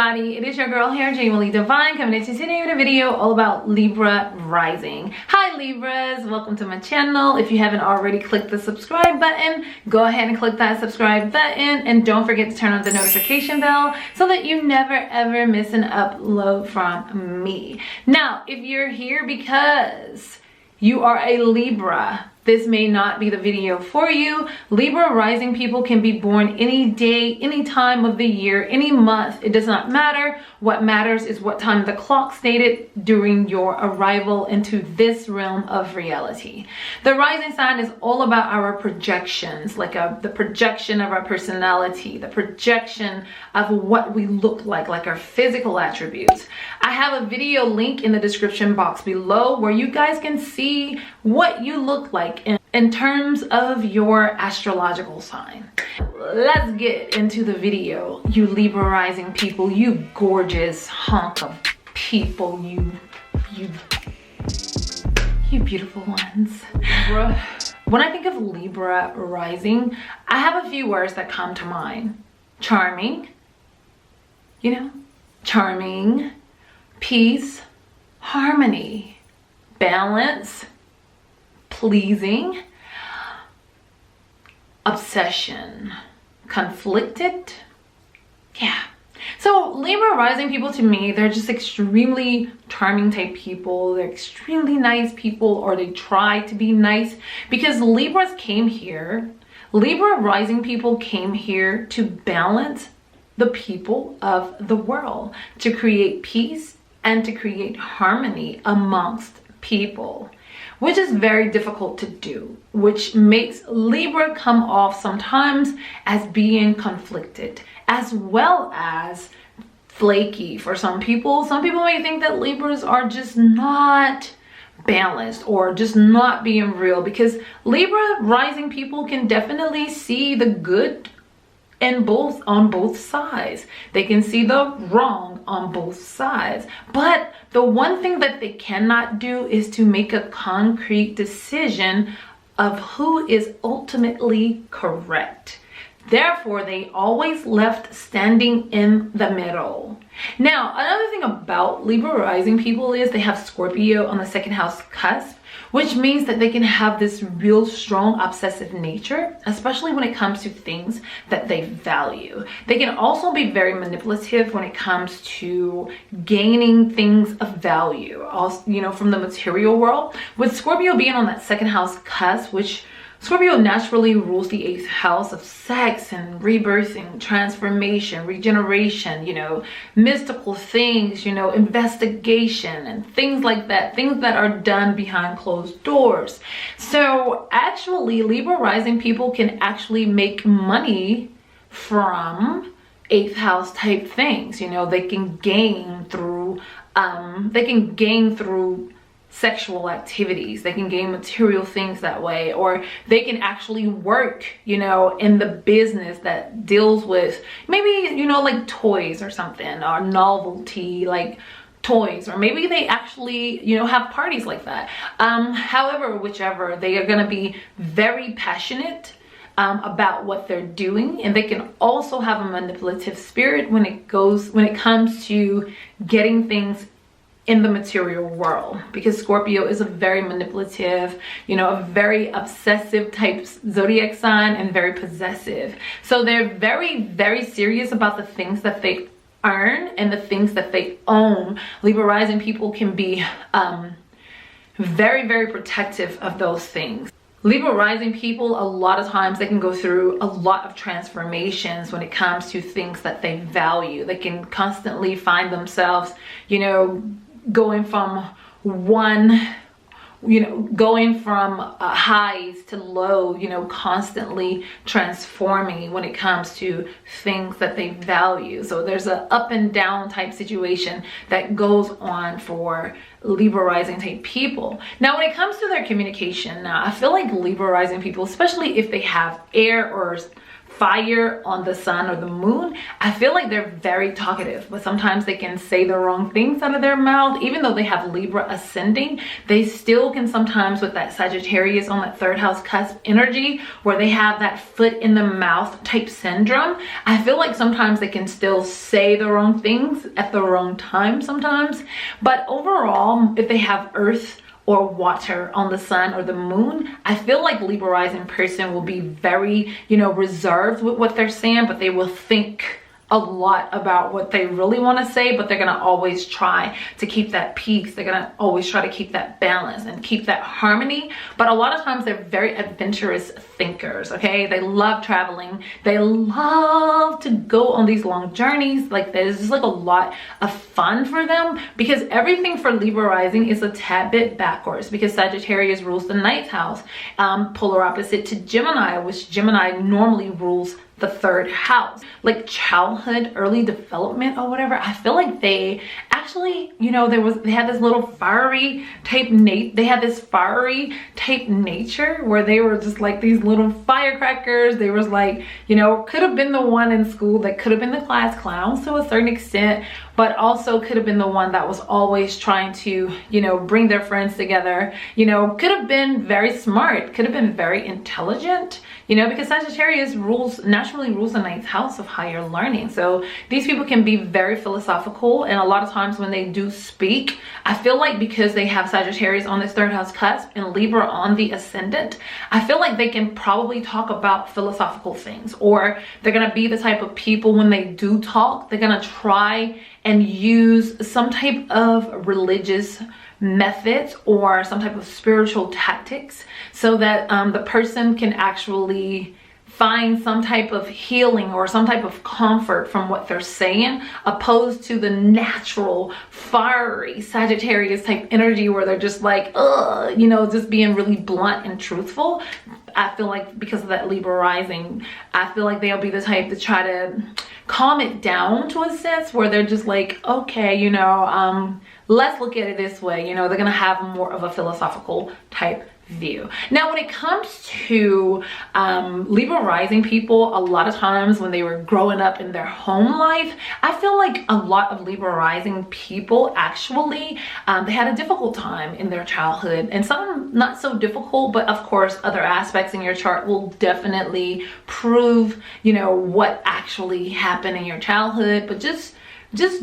everybody, it is your girl here, GenuinelyDivine, coming at you today with a video all about Libra Rising. Hi Libras, welcome to my channel. If you haven't already clicked the subscribe button, go ahead and click that subscribe button, and don't forget to turn on the notification bell so that you never ever miss an upload from me. Now, if you're here because you are a Libra, this may not be the video for you. Libra rising people can be born any day, any time of the year, any month. It does not matter. What matters is what time the clock stated during your arrival into this realm of reality. The rising sign is all about our projections, like the projection of our personality, the projection of what we look like our physical attributes. I have a video link in the description box below where you guys can see what you look like in terms of your astrological sign. Let's get into the video, you Libra rising people, you gorgeous hunk of people, you beautiful ones. When I think of Libra rising, I have a few words that come to mind. Charming, charming, peace, harmony, balance, pleasing, obsession, conflicted. Yeah. So Libra rising people, to me, they're just extremely charming type people. They're extremely nice people, or they try to be nice, because Libra rising people came here to balance the people of the world, to create peace and to create harmony amongst people, which is very difficult to do, which makes Libra come off sometimes as being conflicted, as well as flaky for some people. Some people may think that Libras are just not balanced or just not being real, because Libra rising people can definitely see the good on both sides. They can see the wrong on both sides. But the one thing that they cannot do is to make a concrete decision of who is ultimately correct. Therefore, they always left standing in the middle. Now, another thing about Libra rising people is they have Scorpio on the second house cusp, which means that they can have this real strong obsessive nature, especially when it comes to things that they value. They can also be very manipulative when it comes to gaining things of value, also, from the material world. With Scorpio being on that second house cusp, which Scorpio naturally rules the 8th house of sex and rebirthing, transformation, regeneration, mystical things, investigation and things like that, things that are done behind closed doors. So actually, Libra rising people can actually make money from 8th house type things. They can gain through sexual activities. They can gain material things that way, or they can actually work, in the business that deals with maybe, like toys or something, or novelty like toys, or maybe they actually, have parties like that. However, whichever, they are going to be very passionate about what they're doing, and they can also have a manipulative spirit when it comes to getting things in the material world, because Scorpio is a very manipulative, a very obsessive type zodiac sign, and very possessive. So they're very, very serious about the things that they earn and the things that they own. Libra rising people can be very, very protective of those things. Libra rising people, a lot of times they can go through a lot of transformations when it comes to things that they value. They can constantly find themselves, going from highs to low, constantly transforming when it comes to things that they value. So there's an up and down type situation that goes on for Libra rising type people. Now, when it comes to their communication, I feel like Libra rising people, especially if they have air or fire on the sun or the moon, I feel like they're very talkative, but sometimes they can say the wrong things out of their mouth. Even though they have Libra ascending, they still can sometimes, with that Sagittarius on that third house cusp energy, where they have that foot in the mouth type syndrome, I feel like sometimes they can still say the wrong things at the wrong time sometimes. But overall, if they have earth or water on the sun or the moon, I feel like Libra rising person will be very, reserved with what they're saying, but they will think a lot about what they really want to say, but they're going to always try to keep that peace. They're going to always try to keep that balance and keep that harmony. But a lot of times they're very adventurous thinkers, okay? They love traveling. They love to go on these long journeys. Like, there's just like a lot of fun for them, because everything for Libra rising is a tad bit backwards, because Sagittarius rules the ninth house, polar opposite to Gemini, which Gemini normally rules the third house. Like childhood, early development or whatever, I feel like they actually, they had this little fiery type nature where they were just like these little firecrackers. They was like, could have been the one in school that could have been the class clowns to a certain extent, but also could have been the one that was always trying to, bring their friends together, could have been very smart, could have been very intelligent, because Sagittarius naturally rules the ninth house of higher learning. So these people can be very philosophical, and a lot of times when they do speak, I feel like because they have Sagittarius on this third house cusp and Libra on the ascendant, I feel like they can probably talk about philosophical things, or they're gonna be the type of people, when they do talk, they're gonna try and use some type of religious methods or some type of spiritual tactics, so that the person can actually find some type of healing or some type of comfort from what they're saying, opposed to the natural fiery Sagittarius type energy where they're just like, just being really blunt and truthful. I feel like because of that Libra rising, I feel like they'll be the type to try to calm it down to a sense where they're just like, okay, let's look at it this way. They're gonna have more of a philosophical type view. Now, when it comes to Libra rising people, a lot of times when they were growing up in their home life, I feel like a lot of Libra rising people actually they had a difficult time in their childhood, and some not so difficult, but of course other aspects in your chart will definitely prove what actually happened in your childhood. But just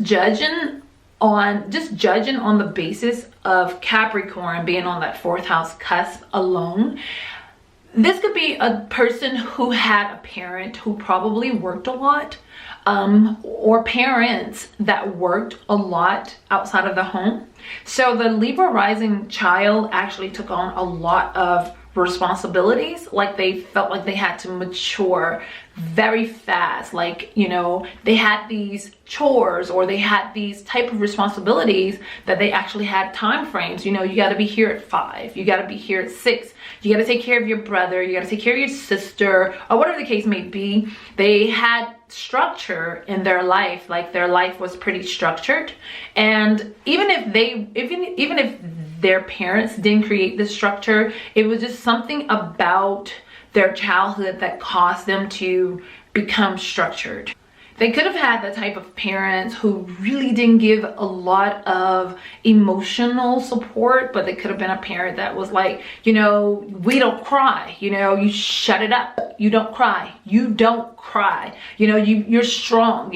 judging on the basis of Capricorn being on that fourth house cusp alone, this could be a person who had a parent who probably worked a lot, or parents that worked a lot outside of the home. So the Libra rising child actually took on a lot of responsibilities. Like, they felt like they had to mature very fast. Like, they had these chores, or they had these type of responsibilities that they actually had time frames. You got to be here at 5, you got to be here at 6, you got to take care of your brother, you got to take care of your sister, or whatever the case may be. They had structure in their life. Like, their life was pretty structured, and even if their parents didn't create this structure, it was just something about their childhood that caused them to become structured. They could have had the type of parents who really didn't give a lot of emotional support, but they could have been a parent that was like, we don't cry, you shut it up, you don't cry, you're strong,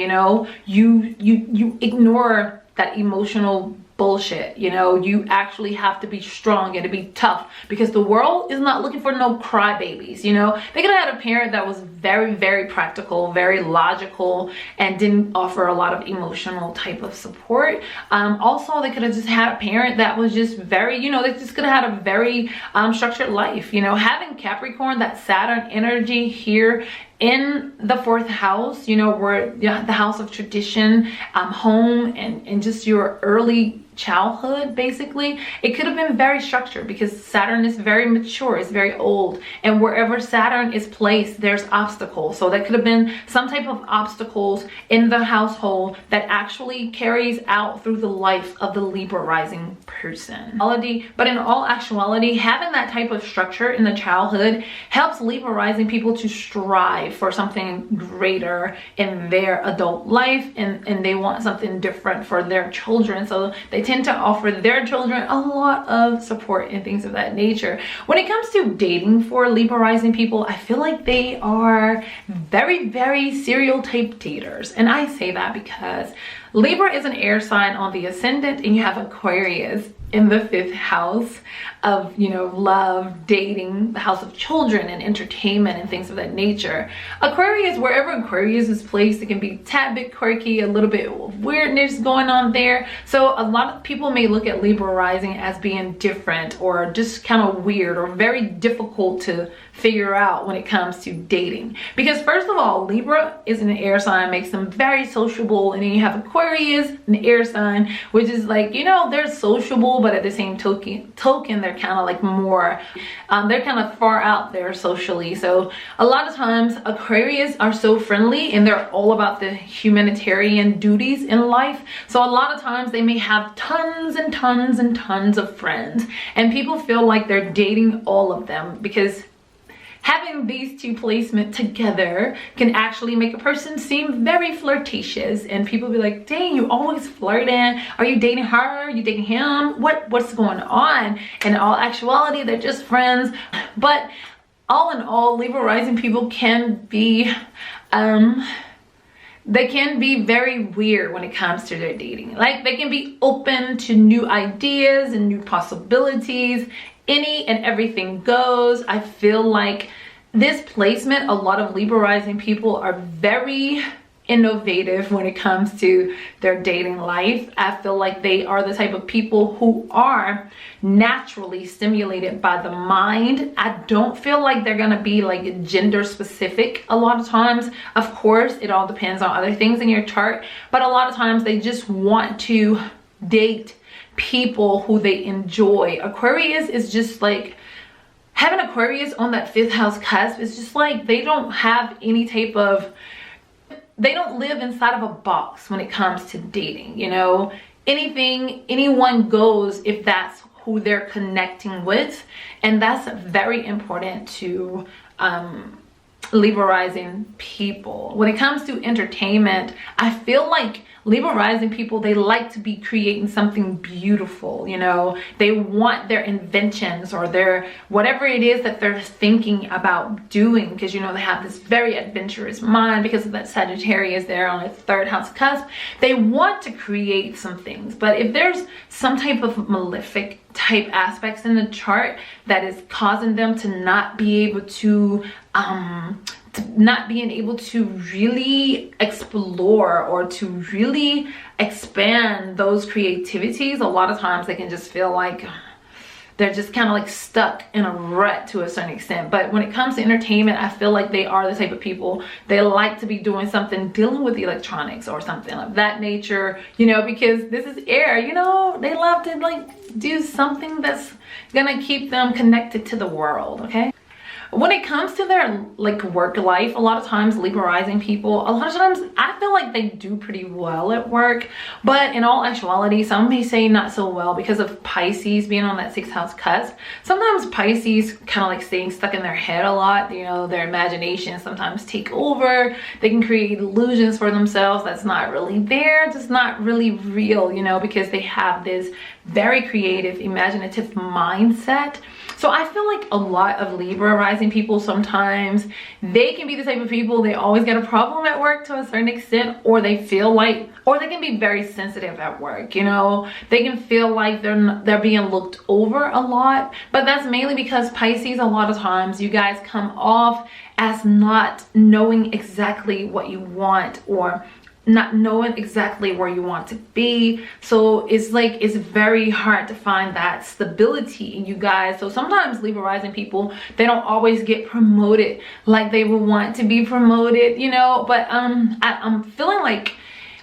you ignore that emotional bullshit. You actually have to be strong and to be tough, because the world is not looking for no crybabies. They could have had a parent that was very, very practical, very logical, and didn't offer a lot of emotional type of support. Also, they could have just had a parent that was just very, they just could have had a very structured life. Having Capricorn, that Saturn energy here in the fourth house, where the house of tradition, home, and just your early childhood, basically, it could have been very structured because Saturn is very mature, it's very old, and wherever Saturn is placed, there's obstacles. So that could have been some type of obstacles in the household that actually carries out through the life of the Libra rising person. But in all actuality, having that type of structure in the childhood helps Libra rising people to strive for something greater in their adult life, and they want something different for their children. So they tend to offer their children a lot of support and things of that nature. When it comes to dating for Libra rising people, I feel like they are very, very serial type daters. And I say that because Libra is an air sign on the ascendant, and you have Aquarius in the 5th house of, you know, love, dating, the house of children and entertainment and things of that nature. Aquarius, wherever Aquarius is placed, it can be a tad bit quirky, a little bit of weirdness going on there. So a lot of people may look at Libra rising as being different or just kind of weird or very difficult to figure out when it comes to dating. Because first of all, Libra is an air sign, makes them very sociable, and then you have Aquarius, an air sign, which is like, you know, they're sociable, but at the same token they're kind of like more they're kind of far out there socially. So a lot of times Aquarius are so friendly and they're all about the humanitarian duties in life. So a lot of times they may have tons and tons and tons of friends, and people feel like they're dating all of them because having these two placements together can actually make a person seem very flirtatious, and people be like, dang, you always flirting. Are you dating her? Are you dating him? What's going on? And in all actuality, they're just friends. But all in all, Libra rising people can be they can be very weird when it comes to their dating. Like, they can be open to new ideas and new possibilities. Any and everything goes. I feel like this placement, a lot of Libra rising people are very innovative when it comes to their dating life. I feel like they are the type of people who are naturally stimulated by the mind. I don't feel like they're gonna be like gender specific a lot of times. Of course, it all depends on other things in your chart, but a lot of times they just want to date people who they enjoy. Aquarius is just like, having Aquarius on that 5th house cusp is just like, they don't have any type of, they don't live inside of a box when it comes to dating, you know. Anyone goes if that's who they're connecting with, and that's very important to Libra rising people. When it comes to entertainment, I feel like Libra rising people, they like to be creating something beautiful, you know. They want their inventions or their whatever it is that they're thinking about doing, because, you know, they have this very adventurous mind because of that Sagittarius there on the 3rd house cusp. They want to create some things, but if there's some type of malefic type aspects in the chart that is causing them to not be able to not being able to really explore or to really expand those creativities, a lot of times they can just feel like they're just kind of like stuck in a rut to a certain extent. But when it comes to entertainment, I feel like they are the type of people, they like to be doing something dealing with electronics or something of that nature, you know, because this is air, you know. They love to like do something that's gonna keep them connected to the world, okay? When it comes to their like work life, a lot of times Libra rising people, a lot of times I feel like they do pretty well at work, but in all actuality, some may say not so well because of Pisces being on that 6th house cusp. Sometimes Pisces kind of like staying stuck in their head a lot, you know, their imagination sometimes take over. They can create illusions for themselves that's not really there, just not really real, you know, because they have this very creative, imaginative mindset. So I feel like a lot of Libra rising people, sometimes they can be the type of people, they always get a problem at work to a certain extent, or they feel like, or they can be very sensitive at work, you know. They can feel like they're being looked over a lot, but that's mainly because Pisces, a lot of times you guys come off as not knowing exactly what you want or not knowing exactly where you want to be. So it's like, it's very hard to find that stability in you guys. So sometimes Libra rising people, they don't always get promoted like they would want to be promoted, you know. But I'm feeling like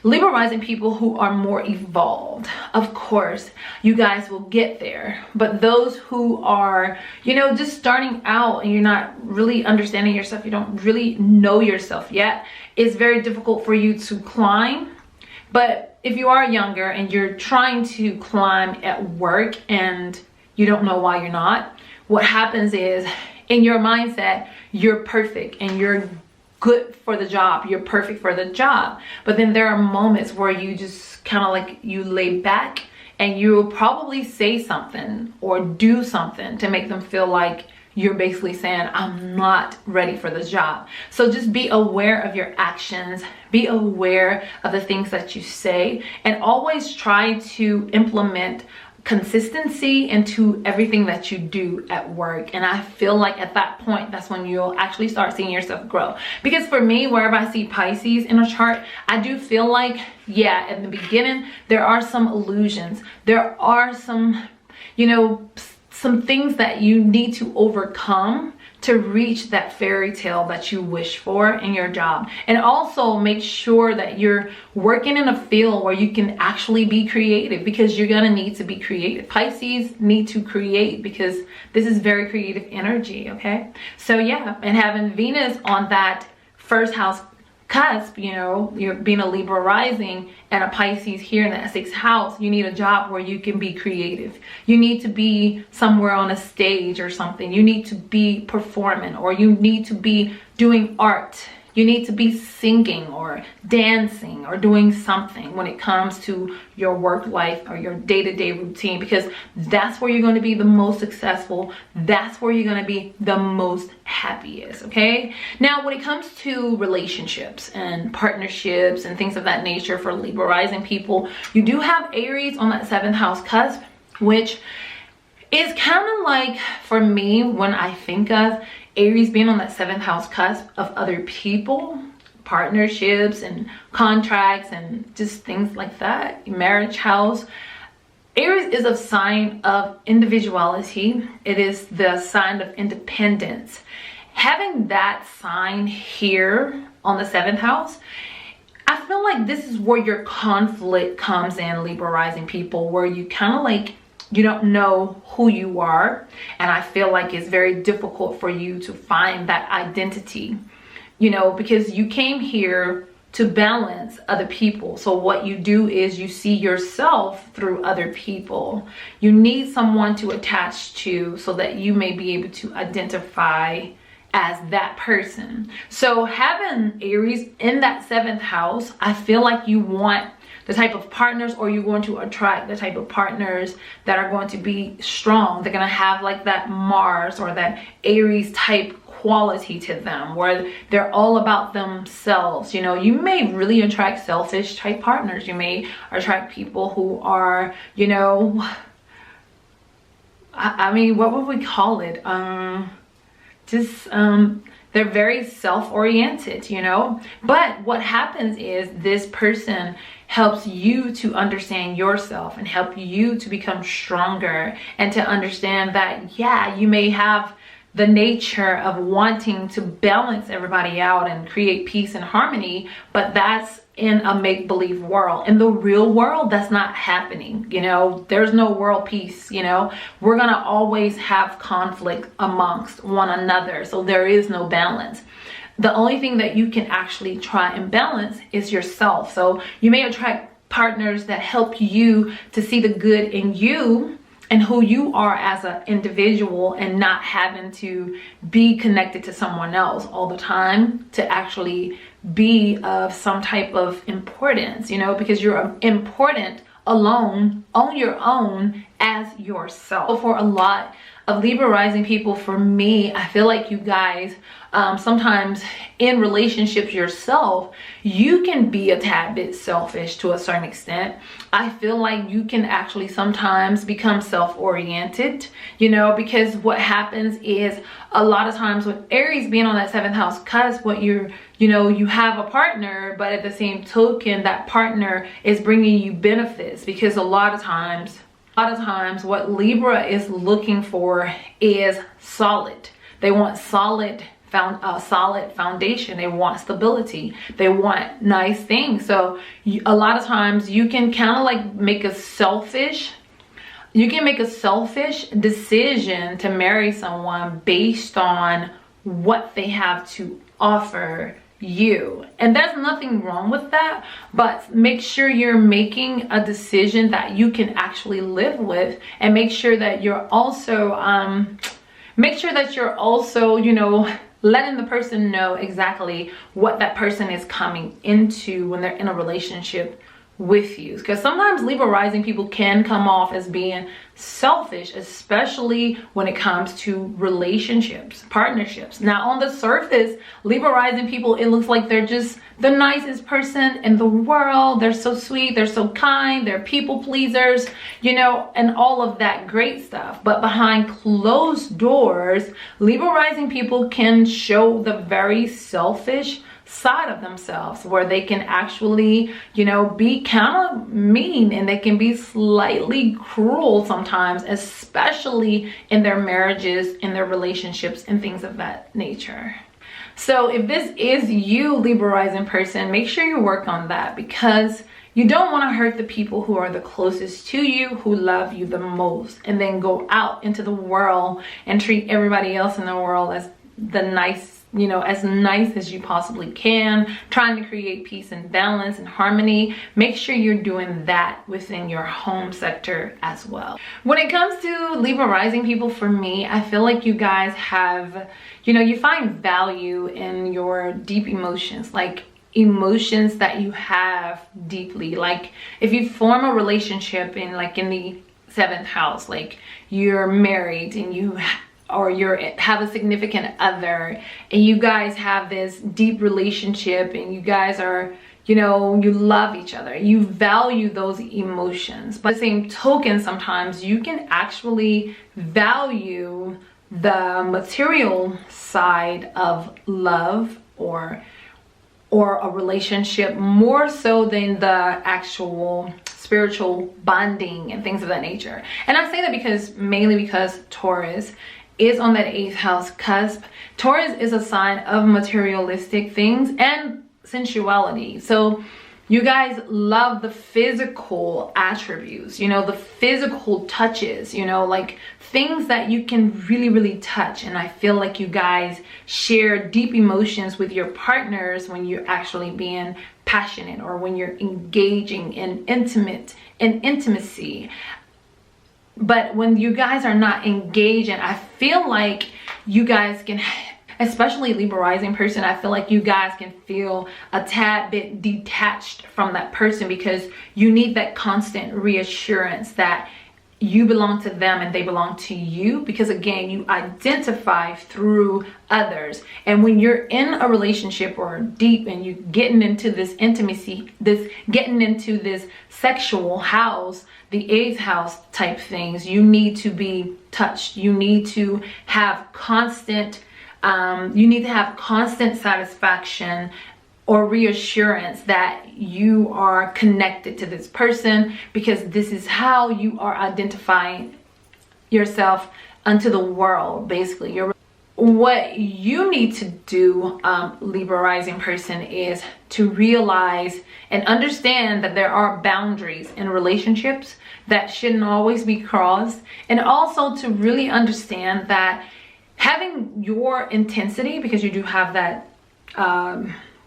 Libra rising people who are more evolved, of course, you guys will get there. But those who are, you know, just starting out and you're not really understanding yourself, you don't really know yourself yet, it's very difficult for you to climb. But if you are younger and you're trying to climb at work and you don't know why you're not, what happens is in your mindset, you're perfect and you're good for the job, you're perfect for the job. But then there are moments where you just kind of like, you lay back and you'll probably say something or do something to make them feel like you're basically saying, I'm not ready for this job. So just be aware of your actions, be aware of the things that you say, and always try to implement consistency into everything that you do at work. And I feel like at that point, that's when you'll actually start seeing yourself grow. Because for me, wherever I see Pisces in a chart, I do feel like, yeah, in the beginning, there are some illusions. There are some, you know, some things that you need to overcome to reach that fairy tale that you wish for in your job. And also make sure that you're working in a field where you can actually be creative, because you're gonna need to be creative. Pisces need to create because this is very creative energy, okay? So yeah, and having Venus on that first house cusp, you know, you're being a Libra rising and a Pisces here in that sixth house, you need a job where you can be creative. You need to be somewhere on a stage or something. You need to be performing, or you need to be doing art. You need to be singing or dancing or doing something when it comes to your work life or your day-to-day routine, because that's where you're going to be the most successful. That's where you're going to be the most happiest, okay? Now, when it comes to relationships and partnerships and things of that nature for Libra rising people, you do have Aries on that seventh house cusp, which is kind of like, for me, when I think of Aries being on that seventh house cusp of other people, partnerships and contracts and just things like that, marriage house. Aries is a sign of individuality. It is the sign of independence. Having that sign here on the seventh house, I feel like this is where your conflict comes in, Libra rising people, where you kind of like, you don't know who you are, and I feel like it's very difficult for you to find that identity, you know, because you came here to balance other people. So what you do is you see yourself through other people. You need someone to attach to so that you may be able to identify as that person. So having Aries in that seventh house, I feel like you want the type of partners, or you're going to attract the type of partners that are going to be strong. They're going to have like that Mars or that Aries type quality to them, where they're all about themselves. You know, you may really attract selfish type partners. You may attract people who are, you know, I mean, what would we call it? They're very self-oriented, you know. But what happens is this person helps you to understand yourself and help you to become stronger, and to understand that, yeah, you may have the nature of wanting to balance everybody out and create peace and harmony, but that's in a make-believe world. In the real world, that's not happening. You know, there's no world peace. You know, we're gonna always have conflict amongst one another, so there is no balance. The only thing that you can actually try and balance is yourself. So you may attract partners that help you to see the good in you and who you are as an individual, and not having to be connected to someone else all the time to actually be of some type of importance, you know, because you're important alone on your own as yourself. So for a lot of Libra rising people, for me, I feel like you guys sometimes in relationships yourself, you can be a tad bit selfish to a certain extent. I feel like you can actually sometimes become self-oriented, you know, because what happens is a lot of times with Aries being on that seventh house cusp, what you know, you have a partner, but at the same token, that partner is bringing you benefits, because a lot of times what Libra is looking for is solid. They want solid found a solid foundation. They want stability. They want nice things. So a lot of times you can kind of like make a selfish decision to marry someone based on what they have to offer you. And there's nothing wrong with that, but make sure you're making a decision that you can actually live with, and make sure that you're also you know, letting the person know exactly what that person is coming into when they're in a relationship with you. Because sometimes Libra rising people can come off as being selfish, especially when it comes to relationships, partnerships. Now on the surface, Libra rising people, it looks like they're just the nicest person in the world. They're so sweet, they're so kind, they're people pleasers, you know, and all of that great stuff. But behind closed doors, Libra rising people can show the very selfish side of themselves, where they can actually, you know, be kind of mean, and they can be slightly cruel sometimes, especially in their marriages, in their relationships, and things of that nature. So if this is you, Libra rising person, make sure you work on that, because you don't want to hurt the people who are the closest to you, who love you the most, and then go out into the world and treat everybody else in the world as the nice, you know, as nice as you possibly can, trying to create peace and balance and harmony. Make sure you're doing that within your home sector as well. When it comes to Libra rising people, for me, I feel like you guys have, you know, you find value in your deep emotions, like emotions that you have deeply. Like if you form a relationship in the 7th house, like you're married and you have a significant other, and you guys have this deep relationship, and you guys are, you know, you love each other, you value those emotions. But the same token, sometimes you can actually value the material side of love or a relationship more so than the actual spiritual bonding and things of that nature. And I say that mainly because Taurus is on that 8th house cusp. Taurus is a sign of materialistic things and sensuality. So you guys love the physical attributes, you know, the physical touches, you know, like things that you can really touch. And I feel like you guys share deep emotions with your partners when you're actually being passionate, or when you're engaging in intimacy. But when you guys are not engaging, I feel like you guys can, especially Libra rising person, I feel like you guys can feel a tad bit detached from that person, because you need that constant reassurance that you belong to them and they belong to you, because again, you identify through others. And when you're in a relationship or deep and you're getting into this intimacy, getting into this sexual house, the 8th house type things, you need to be touched. You need to have constant satisfaction or reassurance that you are connected to this person, because this is how you are identifying yourself unto the world. Basically, what you need to do, Libra rising person, is to realize and understand that there are boundaries in relationships that shouldn't always be crossed, and also to really understand that having your intensity, because you do have that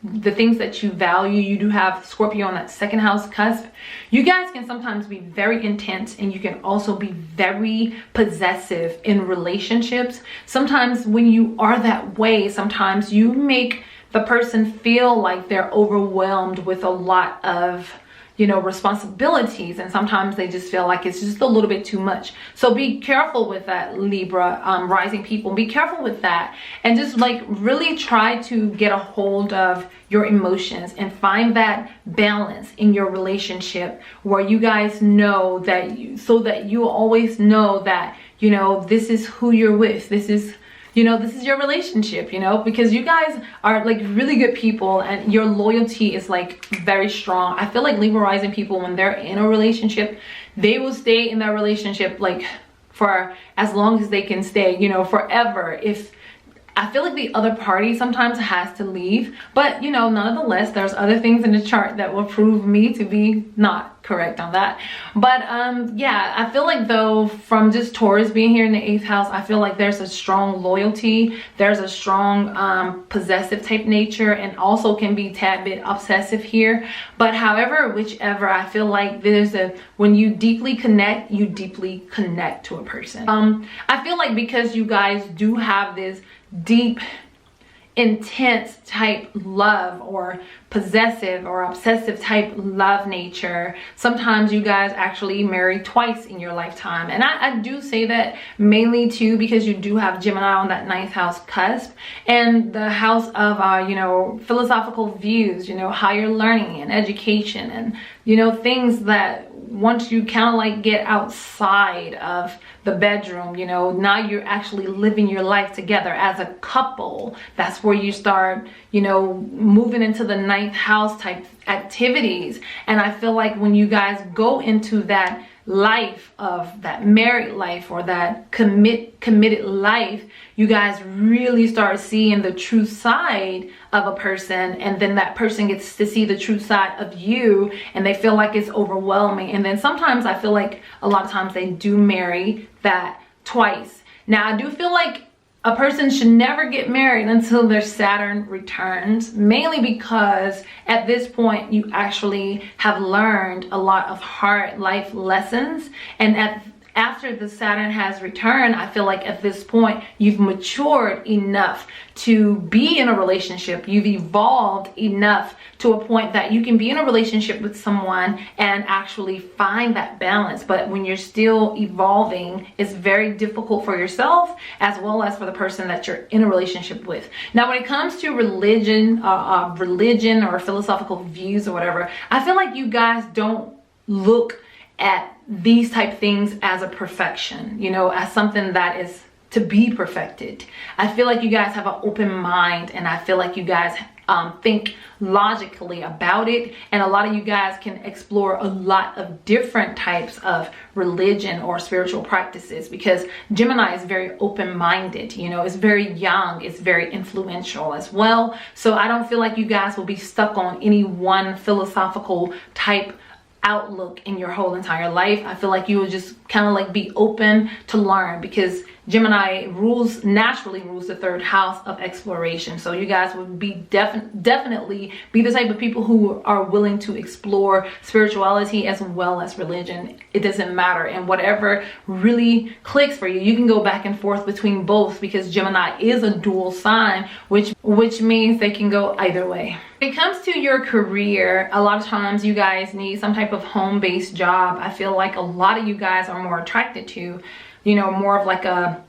the things that you value, you do have Scorpio on that 2nd house cusp. You guys can sometimes be very intense, and you can also be very possessive in relationships. Sometimes when you are that way, sometimes you make the person feel like they're overwhelmed with a lot of, you know, responsibilities, and sometimes they just feel like it's just a little bit too much. So be careful with that, Libra rising people. Be careful with that, and just like really try to get a hold of your emotions and find that balance in your relationship, where you guys know that so that you always know that, you know, this is who you're with, this is, you know, this is your relationship, you know, because you guys are like really good people, and your loyalty is like very strong. I feel like Libra rising people, when they're in a relationship, they will stay in that relationship like for as long as they can stay, you know, forever. If I feel like the other party sometimes has to leave, but you know, nonetheless, there's other things in the chart that will prove me to be not correct on that. But yeah, I feel like though, from just Taurus being here in the 8th house, I feel like there's a strong loyalty, there's a strong possessive type nature, and also can be a tad bit obsessive here. But however, whichever, I feel like there's when you deeply connect, you deeply connect to a person. I feel like because you guys do have this deep, intense type love, or possessive or obsessive type love nature, sometimes you guys actually marry twice in your lifetime. And I do say that mainly too because you do have Gemini on that 9th house cusp, and the house of you know, philosophical views, you know, higher learning and education, and you know, things that once you kind of like get outside of the bedroom, you know, now you're actually living your life together as a couple. That's where you start, you know, moving into the 9th house type activities. And I feel like when you guys go into that life of that married life, or that committed life, you guys really start seeing the true side of a person, and then that person gets to see the true side of you, and they feel like it's overwhelming. And then sometimes I feel like a lot of times they do marry that twice. Now I do feel like a person should never get married until their Saturn returns, mainly because at this point you actually have learned a lot of hard life lessons, and after the Saturn has returned, I feel like at this point you've matured enough to be in a relationship. You've evolved enough to a point that you can be in a relationship with someone and actually find that balance. But when you're still evolving, it's very difficult for yourself as well as for the person that you're in a relationship with. Now, when it comes to religion or philosophical views or whatever, I feel like you guys don't look at these type things as a perfection, you know, as something that is to be perfected. I feel like you guys have an open mind, and I feel like you guys think logically about it, and a lot of you guys can explore a lot of different types of religion or spiritual practices, because Gemini is very open-minded, you know, it's very young, it's very influential as well. So I don't feel like you guys will be stuck on any one philosophical type outlook in your whole entire life. I feel like you will just kind of like be open to learn, because Gemini naturally rules the 3rd house of exploration. So you guys would be definitely be the type of people who are willing to explore spirituality as well as religion. It doesn't matter, and whatever really clicks for you, you can go back and forth between both, because Gemini is a dual sign, which means they can go either way. When it comes to your career, a lot of times you guys need some type of home-based job. I feel like a lot of you guys are more attracted to, you know, more of like a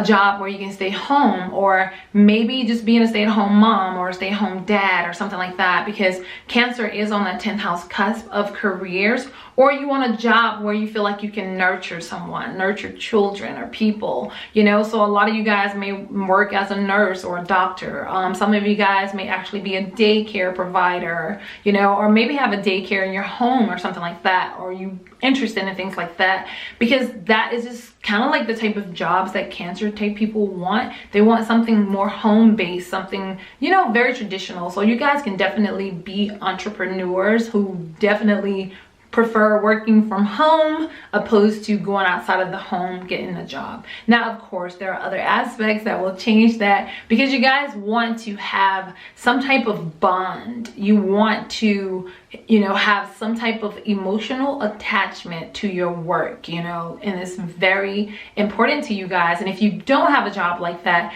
job where you can stay home, or maybe just being a stay-at-home mom or a stay-at-home dad or something like that, because Cancer is on that 10th house cusp of careers. Or you want a job where you feel like you can nurture someone, nurture children or people, you know. So a lot of you guys may work as a nurse or a doctor. Some of you guys may actually be a daycare provider, you know, or maybe have a daycare in your home or something like that, or you interested in things like that, because that is just kind of like the type of jobs that Cancer type people want. They want something more home-based, something, you know, very traditional. So you guys can definitely be entrepreneurs who definitely prefer working from home opposed to going outside of the home getting a job. Now, of course, there are other aspects that will change that, because you guys want to have some type of bond. You want to, you know, have some type of emotional attachment to your work, you know, and it's very important to you guys. And if you don't have a job like that,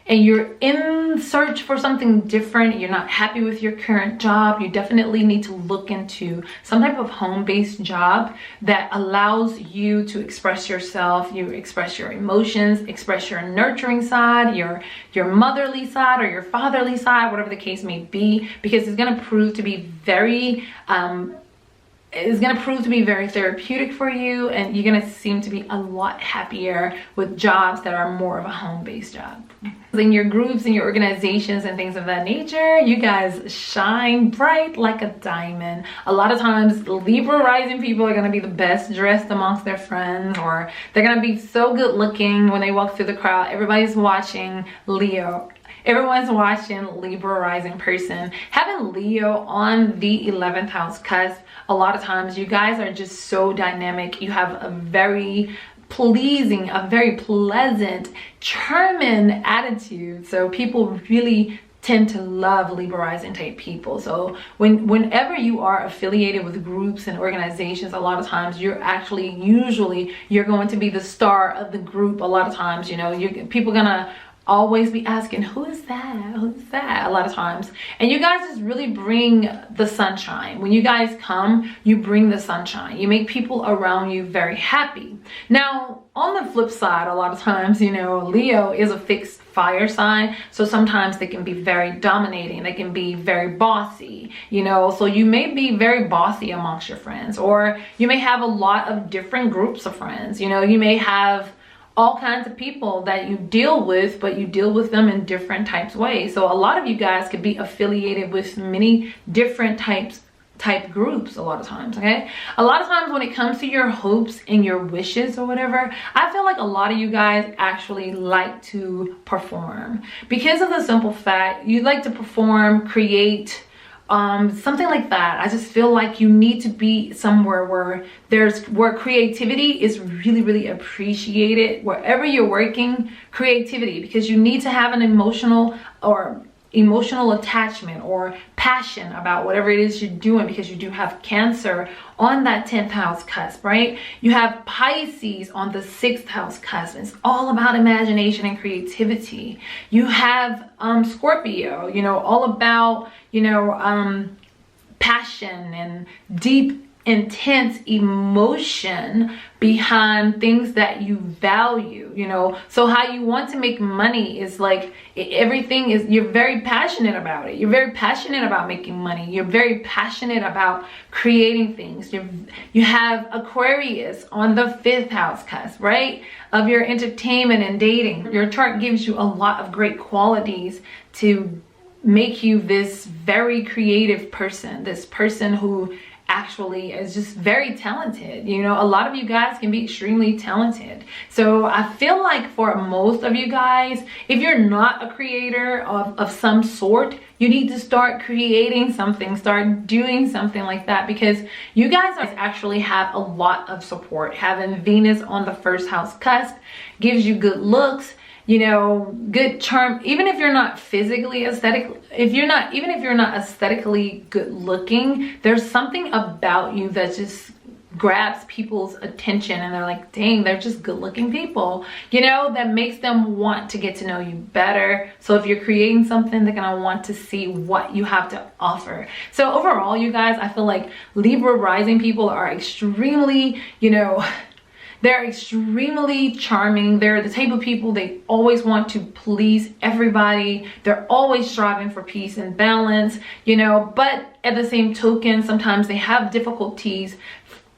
and you're in search for something different, you're not happy with your current job, you definitely need to look into some type of home-based job that allows you to express yourself, you express your emotions, express your nurturing side, your motherly side or your fatherly side, whatever the case may be, because it's going to prove to be very is going to prove to be very therapeutic for you, and you're going to seem to be a lot happier with jobs that are more of a home-based job. In your groups and your organizations and things of that nature, you guys shine bright like a diamond. A lot of times Libra rising people are going to be the best dressed amongst their friends, or they're going to be so good looking when they walk through the crowd. Everybody's watching Leo. Everyone's watching Libra rising person. Having Leo on the 11th house cusp, a lot of times you guys are just so dynamic. You have a very pleasing, a very pleasant, charming attitude. So people really tend to love Libra rising type people. So whenever you are affiliated with groups and organizations, a lot of times usually you're going to be the star of the group. A lot of times, you know, people gonna always be asking, who is that, who's that, a lot of times. And you guys just really bring the sunshine. When you guys come, you bring the sunshine. You make people around you very happy. Now on the flip side, a lot of times, you know, Leo is a fixed fire sign, so sometimes they can be very dominating, they can be very bossy, you know. So you may be very bossy amongst your friends, or you may have a lot of different groups of friends, you know. You may have all kinds of people that you deal with, but you deal with them in different types of ways. So a lot of you guys could be affiliated with many different type groups a lot of times, okay? A lot of times when it comes to your hopes and your wishes or whatever, I feel like a lot of you guys actually like to perform, because of the simple fact you like to perform, create, something like that. I just feel like you need to be somewhere where creativity is really appreciated. Wherever you're working, creativity, because you need to have an emotional attachment or passion about whatever it is you're doing, because you do have Cancer on that 10th house cusp, right? You have Pisces on the 6th house cusp. It's all about imagination and creativity. You have Scorpio, you know, all about, you know, passion and deep, intense emotion behind things that you value, you know. So how you want to make money is like everything is, you're very passionate about it. You're very passionate about making money. You're very passionate about creating things. You have Aquarius on the 5th house cusp, right, of your entertainment and dating. Your chart gives you a lot of great qualities to make you this very creative person, this person who actually is just very talented. You know, a lot of you guys can be extremely talented. So I feel like for most of you guys, if you're not a creator of some sort, you need to start creating something, start doing something like that, because you guys actually have a lot of support. Having Venus on the 1st house cusp gives you good looks, you know, good charm. Even if you're not physically aesthetic, even if you're not aesthetically good looking, there's something about you that just grabs people's attention, and they're like, dang, they're just good looking people, you know, that makes them want to get to know you better. So if you're creating something, they're gonna want to see what you have to offer. So overall, you guys, I feel like Libra rising people are extremely, you know, they're extremely charming. They're the type of people, they always want to please everybody. They're always striving for peace and balance, you know, but at the same token, sometimes they have difficulties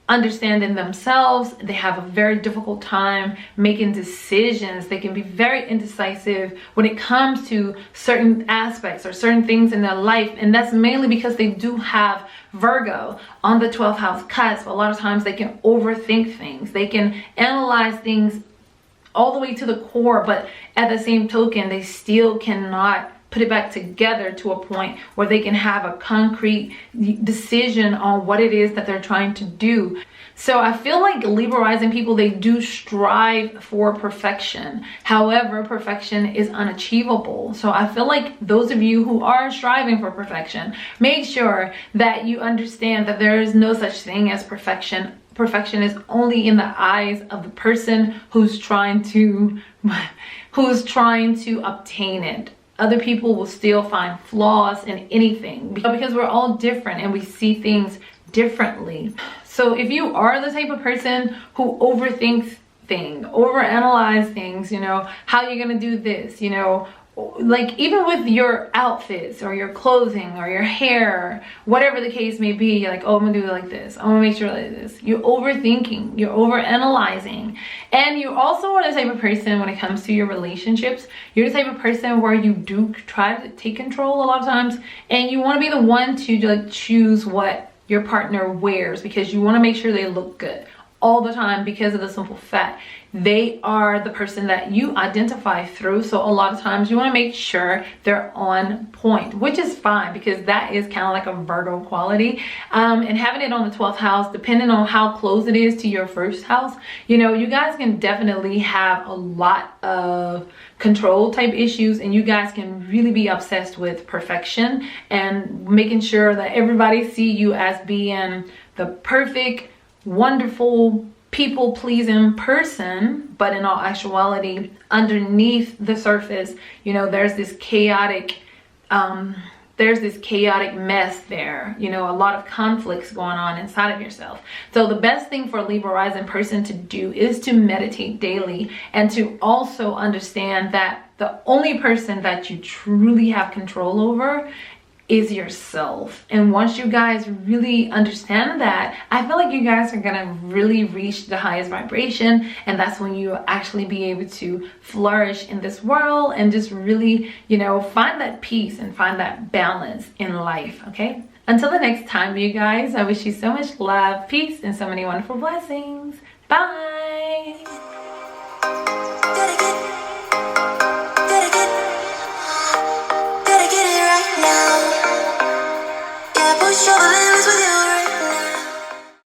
understanding themselves. They have a very difficult time making decisions. They can be very indecisive when it comes to certain aspects or certain things in their life, and that's mainly because they do have Virgo on the 12th house cusp. A lot of times they can overthink things, they can analyze things all the way to the core, but at the same token, they still cannot put it back together to a point where they can have a concrete decision on what it is that they're trying to do. So I feel like Libra rising people, they do strive for perfection. However, perfection is unachievable. So I feel like those of you who are striving for perfection, make sure that you understand that there is no such thing as perfection. Perfection is only in the eyes of the person who's trying to obtain it. Other people will still find flaws in anything because we're all different and we see things differently. So if you are the type of person who overthinks things, overanalyze things, you know, how you're gonna do this, you know, like even with your outfits or your clothing or your hair, whatever the case may be, you're like, oh, I'm gonna do it like this, I'm gonna make sure like this. You're overthinking, you're overanalyzing. And you also are the type of person, when it comes to your relationships, you're the type of person where you do try to take control a lot of times, and you want to be the one to like choose what your partner wears, because you want to make sure they look good all the time, because of the simple fact they are the person that you identify through. So a lot of times you want to make sure they're on point, which is fine, because that is kind of like a Virgo quality. And having it on the 12th house, depending on how close it is to your first house, you know, you guys can definitely have a lot of control type issues, and you guys can really be obsessed with perfection and making sure that everybody see you as being the perfect, wonderful, people-pleasing person. But in all actuality, underneath the surface, you know, there's this chaotic mess there, you know, a lot of conflicts going on inside of yourself. So the best thing for a Libra rising person to do is to meditate daily, and to also understand that the only person that you truly have control over is yourself. And once you guys really understand that, I feel like you guys are gonna really reach the highest vibration, and that's when you actually be able to flourish in this world and just really, you know, find that peace and find that balance in life. Okay, until the next time, you guys, I wish you so much love, peace, and so many wonderful blessings. Bye.